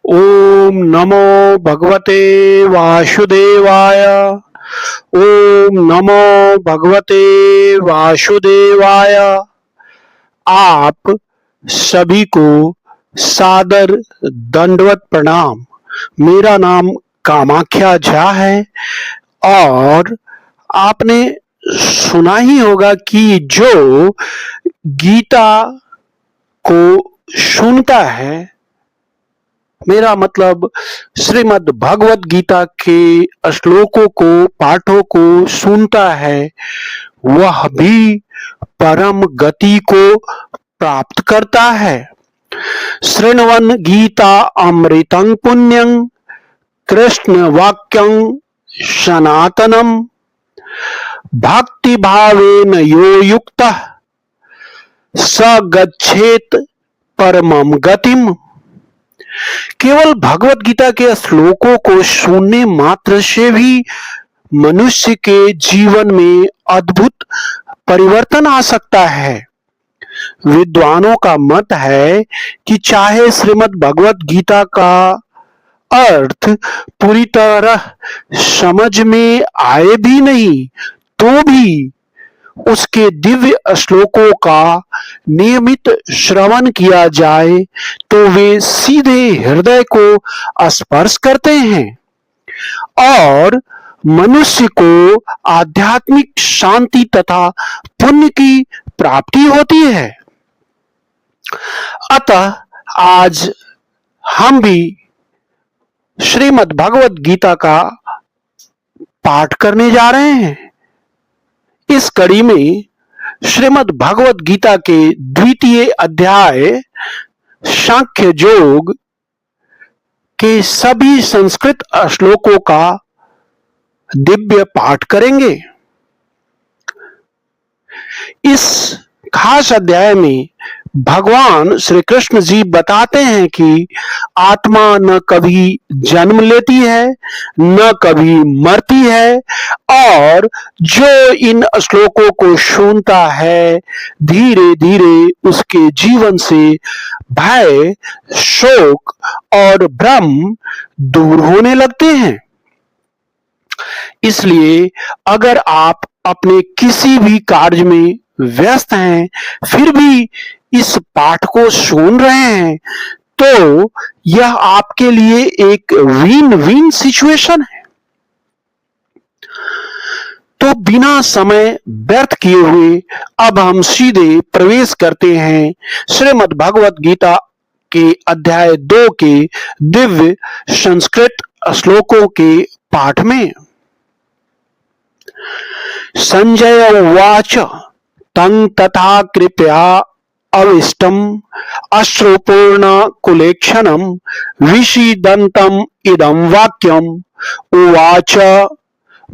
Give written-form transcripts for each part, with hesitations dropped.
ओम नमो भगवते वासुदेवाय। ओम नमो भगवते वासुदेवाय। आप सभी को सादर दंडवत प्रणाम। मेरा नाम कामाख्या झा है और आपने सुना ही होगा कि जो गीता को सुनता है, मेरा मतलब श्रीमद् भगवत गीता के श्लोकों को पाठों को सुनता है, वह भी परम गति को प्राप्त करता है। शृण्वन् गीता अमृतं पुण्यं कृष्ण वाक्यं सनातनम भक्ति भावेन यो युक्तः स गच्छेत परमं गतिम। केवल भगवत गीता के श्लोकों को सुनने मात्र से भी मनुष्य के जीवन में अद्भुत परिवर्तन आ सकता है। विद्वानों का मत है कि चाहे श्रीमद् भगवत गीता का अर्थ पूरी तरह समझ में आए भी नहीं, तो भी उसके दिव्य श्लोकों का नियमित श्रवण किया जाए तो वे सीधे हृदय को स्पर्श करते हैं और मनुष्य को आध्यात्मिक शांति तथा पुण्य की प्राप्ति होती है। अतः आज हम भी श्रीमद् भगवत गीता का पाठ करने जा रहे हैं। इस कड़ी में श्रीमद् भगवत गीता के द्वितीय अध्याय सांख्य योग के सभी संस्कृत श्लोकों का दिव्य पाठ करेंगे। इस खास अध्याय में भगवान श्री कृष्ण जी बताते हैं कि आत्मा न कभी जन्म लेती है न कभी मरती है और जो इन श्लोकों को सुनता है धीरे धीरे उसके जीवन से भय, शोक और भ्रम दूर होने लगते हैं। इसलिए अगर आप अपने किसी भी कार्य में व्यस्त हैं फिर भी इस पाठ को सुन रहे हैं तो यह आपके लिए एक विन विन सिचुएशन है। तो बिना समय व्यर्थ किए हुए अब हम सीधे प्रवेश करते हैं श्रीमद् भगवत गीता के अध्याय 2 के दिव्य संस्कृत श्लोकों के पाठ में। संजय उवाच तं तथा कृपया अविष्टम् अश्रुपूर्ण कुलेक्षणं विषीदन्तम् इदं वाक्यम् उवाच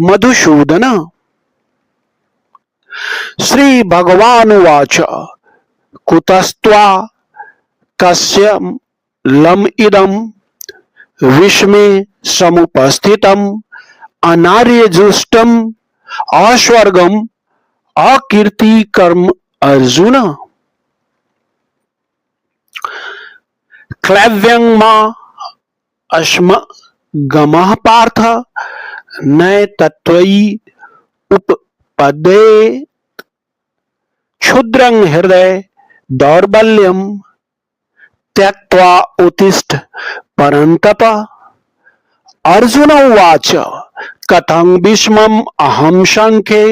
मधुसूदन। श्री भगवानुवाच कुतस्त्वा कस्य लम इदं विस्मे समुपस्थितम् अनार्यजुष्टम् अस्वर्गम् अकीर्ति कर्म अर्जुन। क्लैव्यं मा अस्म गमः पार्थ नैतत्त्वयि उपपद्येत क्षुद्रं हृदय दौर्बल्यं त्यक्त्वा उत्तिष्ठ परन्तप। अर्जुन उवाच कथं विस्मम् अहं शंखे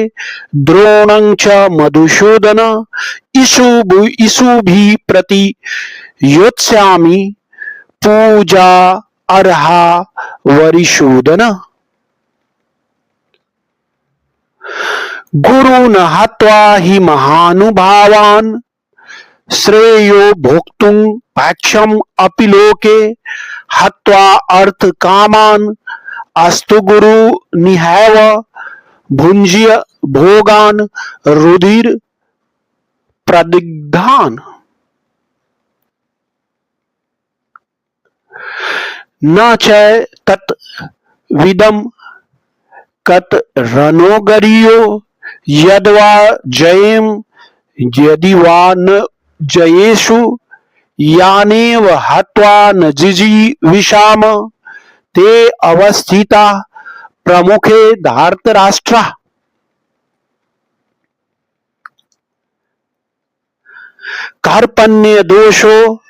द्रोणं च मधुसूदन इषुभिः प्रति योत्स्यामि पूजा अर्हा वरिसूदन। गुरून् हत्वा हि महानुभावान् श्रेयो भोक्तुं भैक्षम् अपि लोके हत्वा अर्थ कामान् अस्तु गुरु निहैव भुञ्ज्य भोगान् रुधिर प्रदिग्धान्। न च तत् विदं कत रणो गरियो यद्वा जयेम यदि वा न जयेषु यानेव हत्वा न जिजीविषाम ते अवस्थिता प्रमुखे धार्तराष्ट्र। कार्पण्य दोषो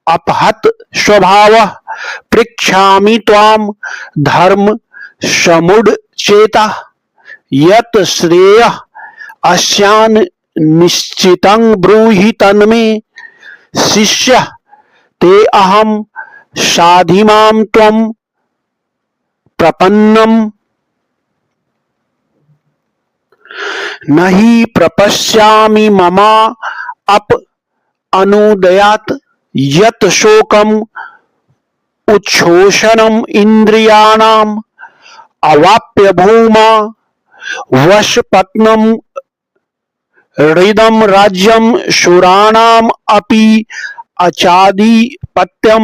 अपहत स्वभाव पृच्छामि त्वाम धर्म समुच्चेता यत् श्रेय अस्यान् निश्चितं ब्रूहि तन्मे शिष्य ते अहम साधिमां त्वं प्रपन्नम नहि प्रपश्यामि ममा अप अनुदयात् यत् शोकम उच्छोषणम इंद्रियाणाम अवाप्य भूमा वशपत्नम हृदम राज्यम शूराणाम अपि अचाधिपत्यम।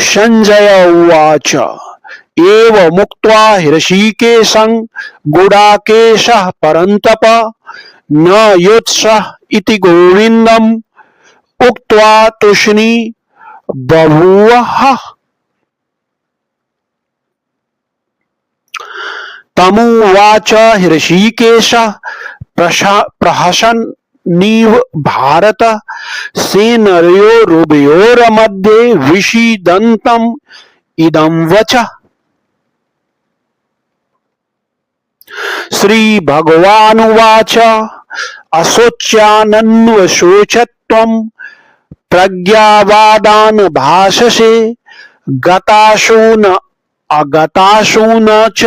संजय उवाच एव मुक्त्वा हृषीकेशं गुडाकेशः परन्तप न योत्सः इति गोविन्दम् उक्त्वा तूष्णी बभूवः। तमुवाच हृषीकेशः प्रहसन्निव भारत सेनयोरुभयोर्मध्ये विषीदन्तम् इदं वचः। श्री भगवानुवाच अशोच्यानन्वशोचत्वं प्रज्ञावादान् भाषसे गतासु न अगतासु न च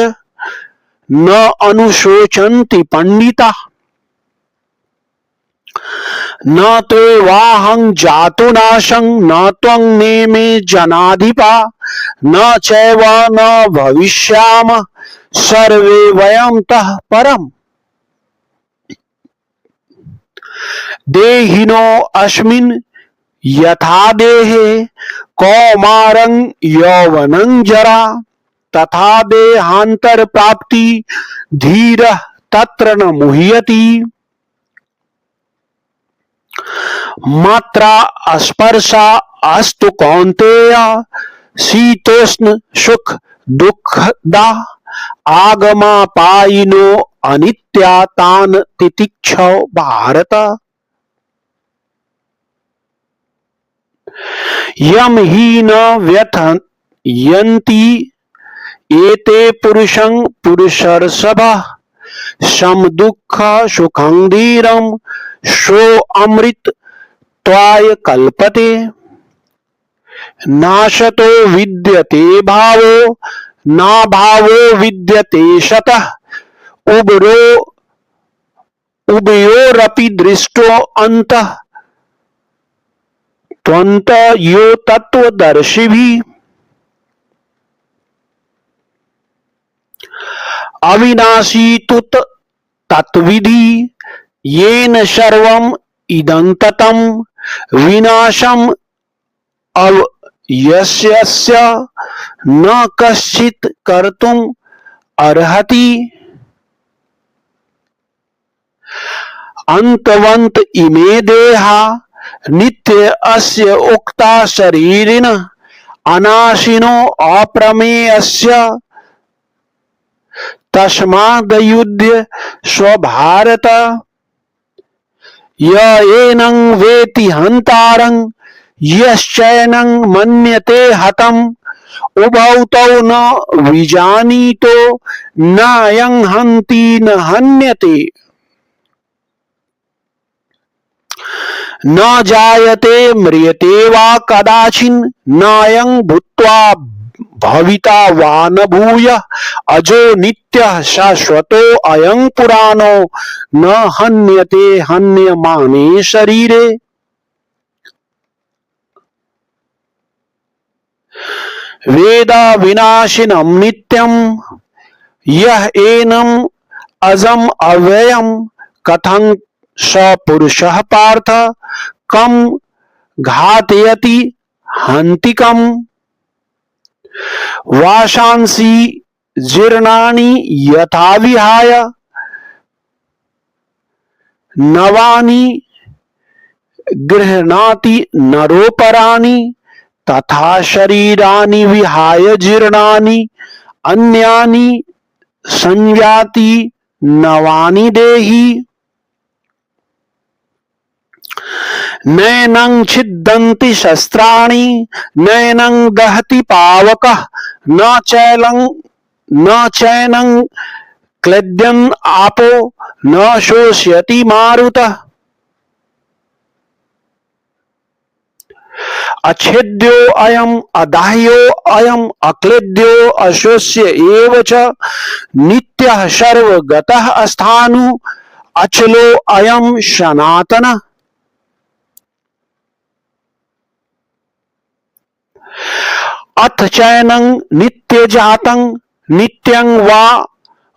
न अनुशोचन्ति पंडिताः। न त्वेवाहं जातुनाशं न त्वं नेमे जनाधिपा न चैव न भविष्यामः सर्वे वयं तः परम्। देहिनो अस्मिन् यथा देहे कौमारं यौवनं जरा तथा देहान्तर प्राप्ति धीरः तत्र न मुह्यति। मात्रा स्पर्शा अस्तु कौन्तेय शीतोष्ण सुख दुःखदा आगमापायिनो अनित्या तान् तितिक्षौ भारत। यम ही न व्यथयन्ति एते पुरुषं पुरुषर्षभः सम दुःख सुखं धीरं सो अमृत त्वाय कल्पते। नाशतो विद्यते भावो ना भावो विद्यते सतः उभयोरपि दृष्टो अन्तः त्वन्त यो तत्वदर्शिभिः। अविनाशी तु तत्विधि येन सर्वम् इदं ततं विनाशम् अव्ययस्य न कश्चित् कर्तुम् अर्हति। अन्तवन्त इमे देहा नित्य अस्य उक्ता शरीरिणः अनाशिनो अप्रमेयस्य तस्माद्युध्य स्वभारत। य एनं वेति हन्तारं यश्चैनं मन्यते हतम् उभौ तौ न विजानीतो नायं हन्ति न हन्यते। न जायते म्रियते वा कदाचिन् नायं भूत्वा भविता वा न भूयः अजो नित्यः शाश्वतो अयं पुराणो न हन्यते हन्यमाने शरीरे। वेद विनाशिनं नित्यं यः एनम् अजम् अव्ययम् कथं स पुरुषः पार्थ कं घातयति हन्तिकम्। वाशांसि जीर्णानि यथा विहाय नवानि गृह्णाति नरोपराणि तथा शरीराणि विहाय जीर्णानि अन्यानि संयाति नवानि देहि। नैनं छिद्यन्ति शस्त्राणि नैनं दहति पावकः न चैनं क्लेद्यन् आपो न शोष्यति मारुतः। अच्छेद्यो अयम् अदाह्यो अयम् अक्लेद्यो अशोष्य एव च नित्यः सर्वगतः स्थाणु अचलो अयम् सनातनः। अथ चैनं नित्यजातं नित्यं वा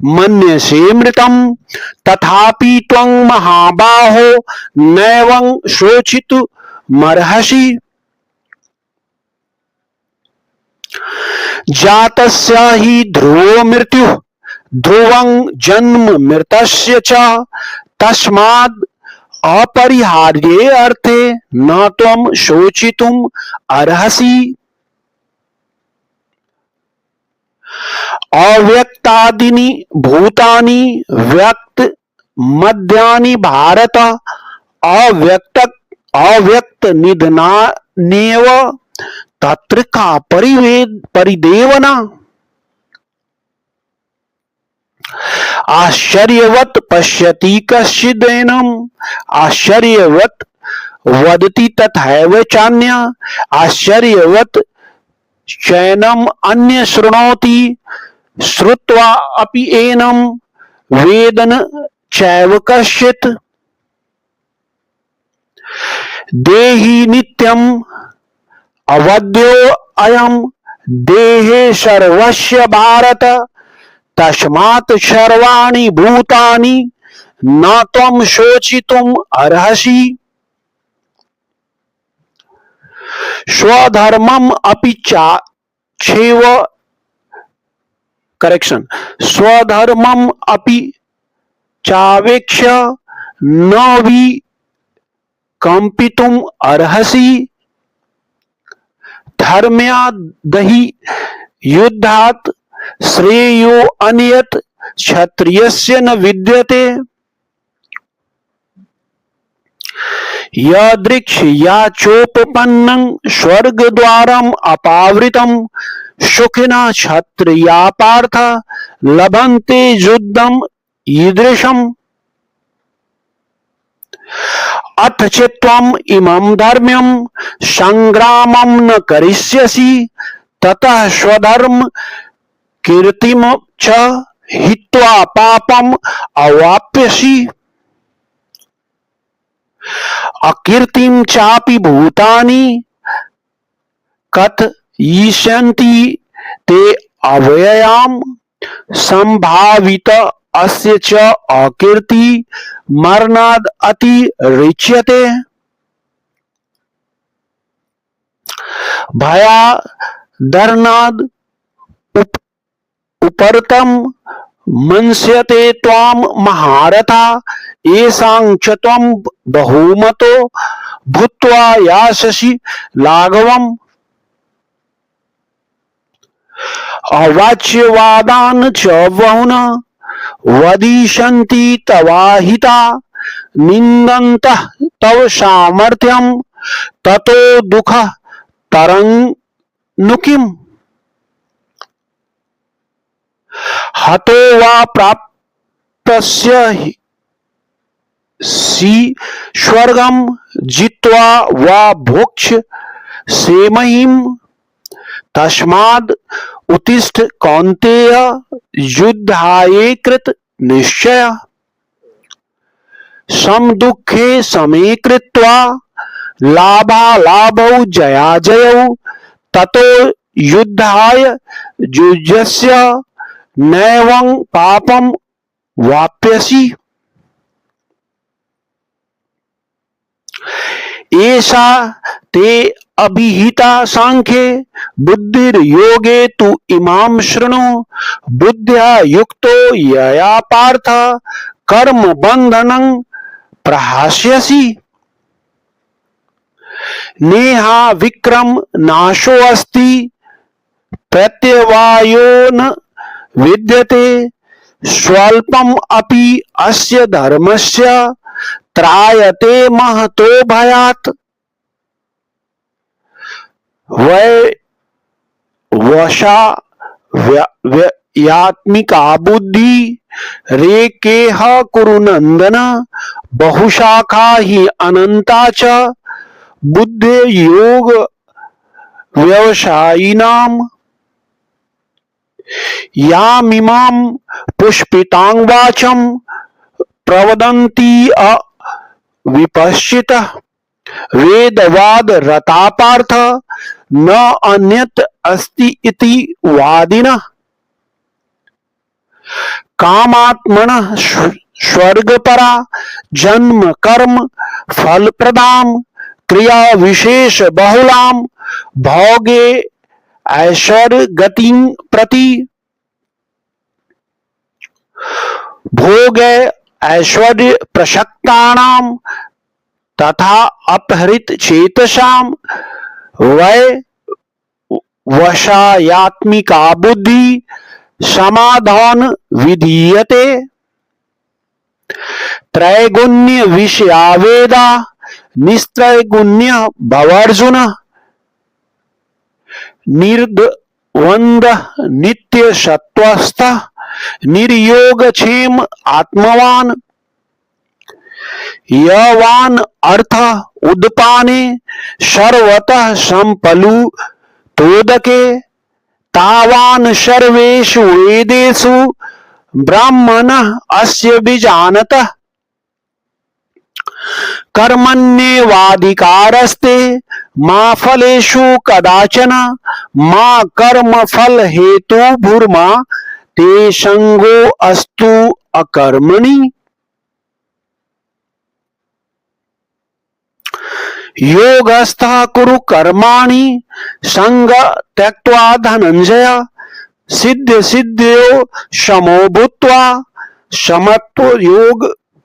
मन्यसे मृतं तथापि त्वं महाबाहो नैवं शोचितुमर्हसि। जातस्य हि ध्रुवो मृत्युः ध्रुवं जन्म मृतस्य च तस्माद् अपरिहार्ये अर्थे न त्वं शोचितुम् अर्हसि। अव्यक्तादीनि भूतानि व्यक्त मध्यानि भारत अव्यक्त निधनान्येव तत्र का परिदेवना। आश्चर्यवत् पश्यति कश्चिदेनम् आश्चर्यवत् वदति तथैव चान्यः आश्चर्यवत् चैनम् अन्य शृणोति श्रुत्वा अपि एनं वेद न चैव कश्चित्। देहि नित्यम् अवद्यो अयम् देहे सर्वस्य भारत तस्मात् सर्वाणि भूतानि न त्वं शोचितुम् अर्हसि। स्वधर्मम् अपि चैव करेक्शन स्वधर्मम् अपि चावेक्ष्य न विकम्पितुम् अर्हसि। धर्म्यादहि युद्धात् श्रेयो अन्यत् क्षत्रियस्य न विद्यते। यदृच्छया चोपपन्नं स्वर्गद्वारम् अपावृतं सुखिनः क्षत्रिया पार्थ लभन्ते युद्धम् ईदृशम्। अथ च त्वम् इमं धर्म्यं संग्रामं न करिष्यसि ततः स्वधर्म कीर्तिं च हित्वा पापम् अवाप्स्यसि। अकीर्तिं चापि भूतानि कथयिष्यन्ति ते अव्ययाम् संभावित अस्य च अकीर्ति मरणाद् अतिरिच्यते। भयादरणाद् उपरतं मन्स्यते त्वां महारथा येषां च त्वं बहुमतो भूत्वा यास्यसि लाघवम्। अवाच्यवादान् च बहुन वदिष्यन्ति तवाहिता निन्दन्तः तव सामर्थ्यं ततो दुःखः तरन्नु किम्। हतो वा प्राप्स्यसि स्वर्गं जित्वा वा भोक्ष्यसे तस्माद् उत्तिष्ठ कौन्तेय युद्धाय कृत निश्चयः। समदुःखे समे कृत्वा लाभालाभौ जयाजयौ ततो युद्धाय युज्यस्य नैवं पापं वाप्स्यसि। एषा ते अभिहिता सांख्ये बुद्धिर्योगे तु इमां शृणु। बुद्ध्या युक्तो यया पार्थ कर्म बन्धनं प्रहास्यसि। नेहा विक्रम नाशो अस्ति प्रत्यवायो न विद्यते स्वल्पम अपि अस्य धर्मस्य त्रायते महतो भयात्। वै वशा यात्मिका बुद्धि रेकेह कुरु नंदन बहुशाखा ही अनंता च बुद्धि योग व्यवसायिनाम यामिमां पुष्पितां वाचम प्रवदन्ति विपश्चितः वेदवाद रता पार्थ न अन्यत् अस्ति इति वादिनः कामात्मनः स्वर्गपरा जन्म कर्म फलप्रदां क्रिया विशेष बहुलां भोगे ऐश्वर्य गतिं प्रति भोगे ऐश्वर्य प्रसक्तानां तथा अपहृत चेतसां वै वशायात्मिका बुद्धि समाधान विधीयते। त्रैगुण्य विषयावेदा निस्त्रैगुण्य भवार्जुन निर्द्वंद नित्य सत्वस्थ निर्योगक्षेम आत्मवान यवान अर्थ उद्पाने सर्वतः संपलु तोदके तावान सर्वेषु वेदेषु ब्राह्मणः अस्य विजानतः कर्मण्येवाधिकारस्ते मा फलेषु कदाचन मा कर्म फल हेतु भूर्मा ते संगो अस्तु अकर्मणि। योगस्थः कुरु कर्माणि संग त्यक्त्वा धनंजय सिद्ध सिद्ध्यो समो भूत्वा समत्व योग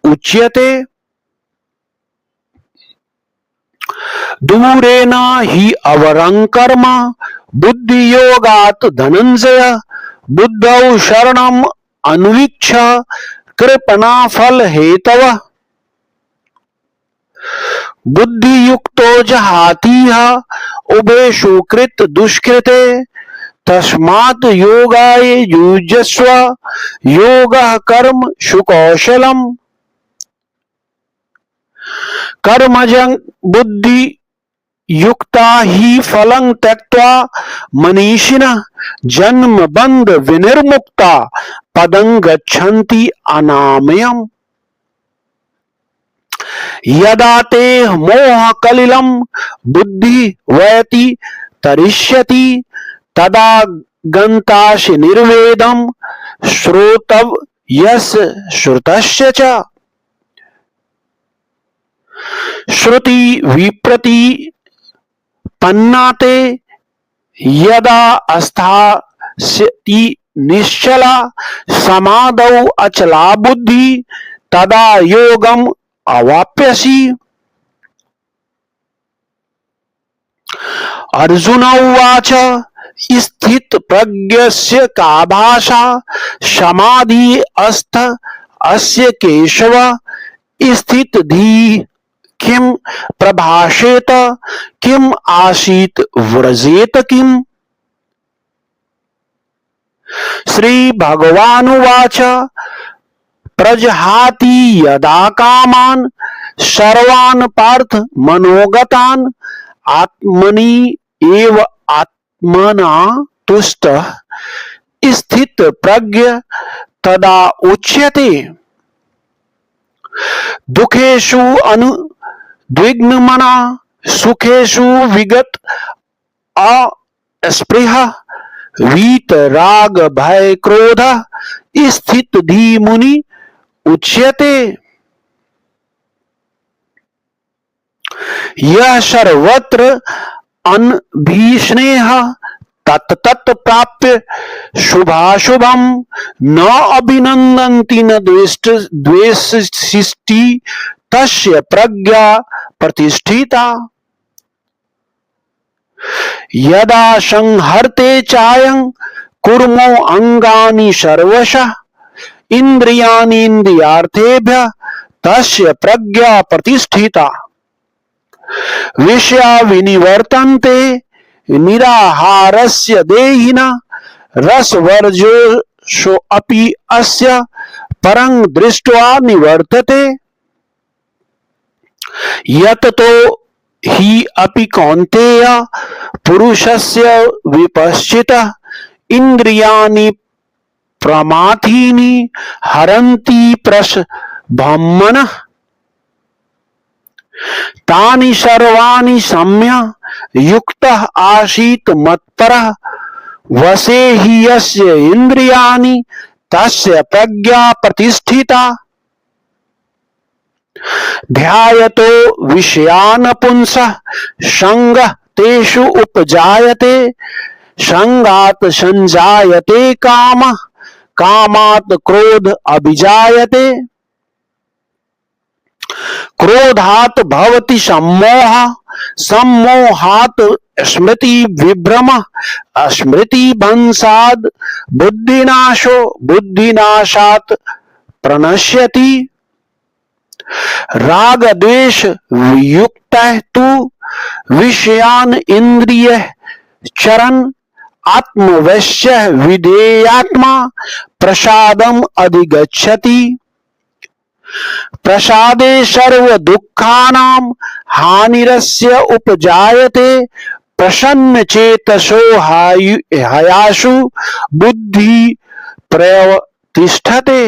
उच्यते। दूरेण हि अवरं कर्म बुद्धि योगात् धनंजय बुद्धौ शरणम् अन्वीक्ष कृपणा फल हेतवः बुद्धि युक्तो जहातीह उभयेषु कृत दुष्कृते तस्मात् योगाय युज्यस्व योगः कर्म सुकौशलम्। कर्मजं बुद्धि युक्ता ही फलं त्यक्त्वा मनीषिणः जन्म बंध विनिर्मुक्ता पदं गच्छन्ति अनामयम्। यदा ते मोह कलिलं बुद्धि वयति तरिष्यति तदा गन्तासि निर्वेदं श्रोतव यस्य श्रुतस्य च। श्रुति विप्रति पन्नाते यदा अस्थास्यति निश्चला समाधौ अचला बुद्धि तदा योगम अवाप्यसि। अर्जुन उवाच स्थित प्रज्ञस्य का भाषा समाधि अस्थ अस्य केशव स्थित धी किम प्रभाषेत किम आसीत व्रजेत किम। श्री भगवानुवाच प्रजहाति यदा कामान् सर्वान् पार्थ मनोगतान् आत्मनि एव आत्मना तुष्टः स्थित प्रज्ञ तदा उच्यते। दुखेषु अनुद्विग्नमना सुखेषु विगत अस्पृहः वीतराग भय क्रोध स्थित धीमुनि उच्यते। यह सर्वत्र अनभिस्नेह तत्तत् प्राप्य शुभाशुभम न अभिनंदन्ति न द्वेष्टि तस्य प्रज्ञा प्रतिष्ठिता। यदा संहर्ते चायं कुर्मो अंगानि सर्वशः इंद्रियाणि इंद्रियार्थेभ्यः तस्य प्रज्ञा प्रतिष्ठिता। विषया विनिवर्तन्ते निराहारस्य देहिनः रसवर्जोषोऽपि अस्य परं दृष्ट्वा निवर्तते। यततो हि अपि कौन्तेय पुरुषस्य विपश्चितः इंद्रियाणि प्रमाथीनि हरन्ति प्रसभमनः तानि सर्वाणि सम्यक् युक्तः आसीत् मत्परः वशे हि यस्य इंद्रियाणि तस्य प्रज्ञा प्रतिष्ठिता। ध्यायतो विषयान् पुंसः संगः तेषु उपजायते संगात् संजायते कामः कामात् क्रोध अभिजायते क्रोधात् भवति सम्मोहः सम्मोहात् स्मृति विभ्रमः स्मृति भंसात् बुद्धिनाशो बुद्धिनाशात् प्रणश्यति। राग द्वेष युक्तः तु विषयान् इंद्रियः चरन् आत्मवश्यः विधेयात्मा प्रसादम् अधिगच्छति। प्रसादे सर्व दुःखानां हानिरस्य उपजायते प्रसन्न चेतसो हयासु बुद्धि प्रतिष्ठते।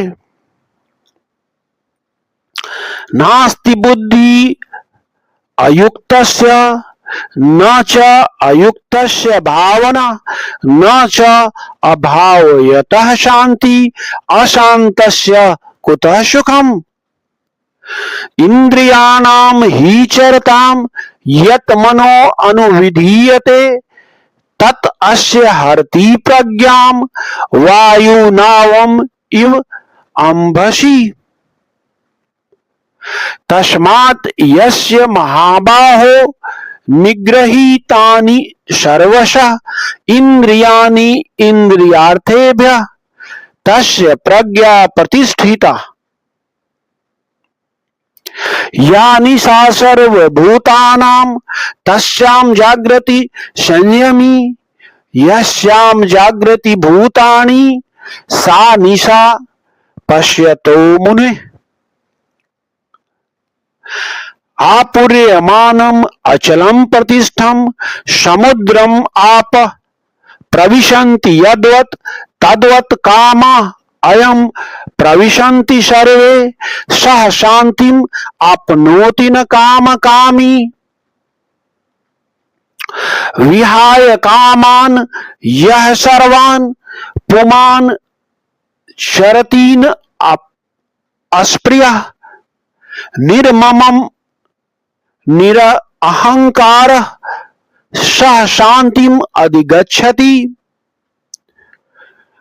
नास्ति बुद्धि अयुक्तस्य न च अयुक्तस्य भावना न च अभावयतः शांति अशांतस्य कुतः सुखम्। इंद्रियाणां हि चरतां यत् मनो अनुविधीयते तत् अस्य हरति प्रज्ञां वायुनावम् इव अंभसि। तस्मात् यस्य महाबाहो निगृहीतानि सर्वशः इंद्रियाणि इंद्रियार्थेभ्यः तस्य प्रज्ञा प्रतिष्ठिता। या निशा सर्वभूतानां तस्यां जागृति संयमी यस्यां जागृति भूतानि सा निशा पश्यतो मुने। आपूर्यमानम् अचलं प्रतिष्ठं समुद्रम् आप प्रविशन्ति यद्वत् तद्वत् कामः अयं प्रविशन्ति सर्वे सह शान्तिम् आपनोति न कामकामी। विहाय कामान् यः सर्वान् पुमान् चरति न अस्पृहः निर्ममम् निरअहंकारः सह शांतिम् अधिगच्छति।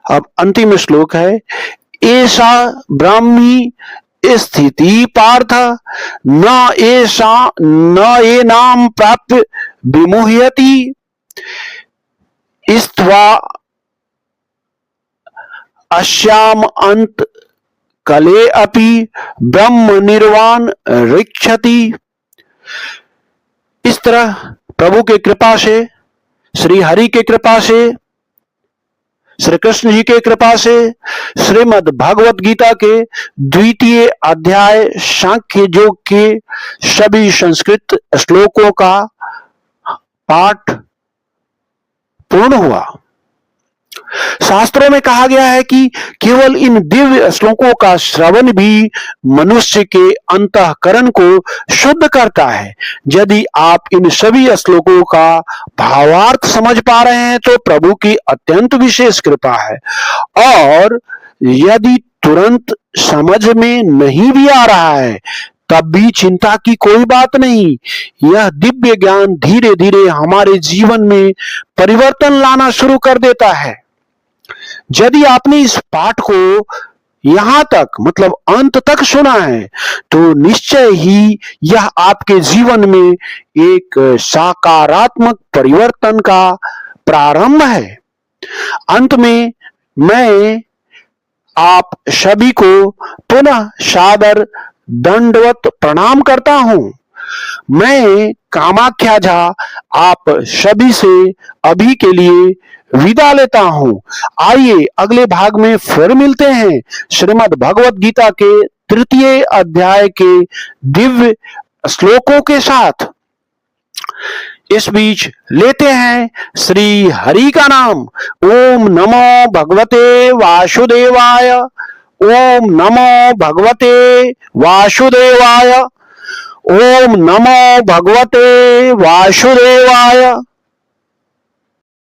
अब अंतिम श्लोक है, ऐसा ब्राह्मी स्थिति पार्थ न ऐसा न ये नाम प्राप्य विमुह्यति इस्त्वा अस्याम अंत कले अपि ब्रह्म निर्वाण रिक्षति। इस तरह प्रभु के कृपा से, श्री हरि के कृपा से, श्री कृष्ण जी के कृपा से श्रीमद् भगवत गीता के 2 अध्याय सांख्य योग के सभी संस्कृत श्लोकों का पाठ पूर्ण हुआ। शास्त्रों में कहा गया है कि केवल इन दिव्य श्लोकों का श्रवण भी मनुष्य के अंतःकरण को शुद्ध करता है। यदि आप इन सभी श्लोकों का भावार्थ समझ पा रहे हैं तो प्रभु की अत्यंत विशेष कृपा है, और यदि तुरंत समझ में नहीं भी आ रहा है तब भी चिंता की कोई बात नहीं। यह दिव्य ज्ञान धीरे धीरे हमारे जीवन में परिवर्तन लाना शुरू कर देता है। यदि आपने इस पाठ को यहां तक मतलब अंत तक सुना है, तो निश्चय ही यह आपके जीवन में एक सकारात्मक परिवर्तन का प्रारंभ है। अंत में मैं आप सभी को पुनः सादर दंडवत प्रणाम करता हूं। मैं कामाख्या झा आप सभी से अभी के लिए विदा लेता हूं। आइए अगले भाग में फिर मिलते हैं श्रीमद् भगवत गीता के 3 अध्याय के दिव्य श्लोकों के साथ। इस बीच लेते हैं श्री हरि का नाम। ओम नमो भगवते वासुदेवाय। ओम नमो भगवते वासुदेवाय। ओम नमो भगवते वासुदेवाय।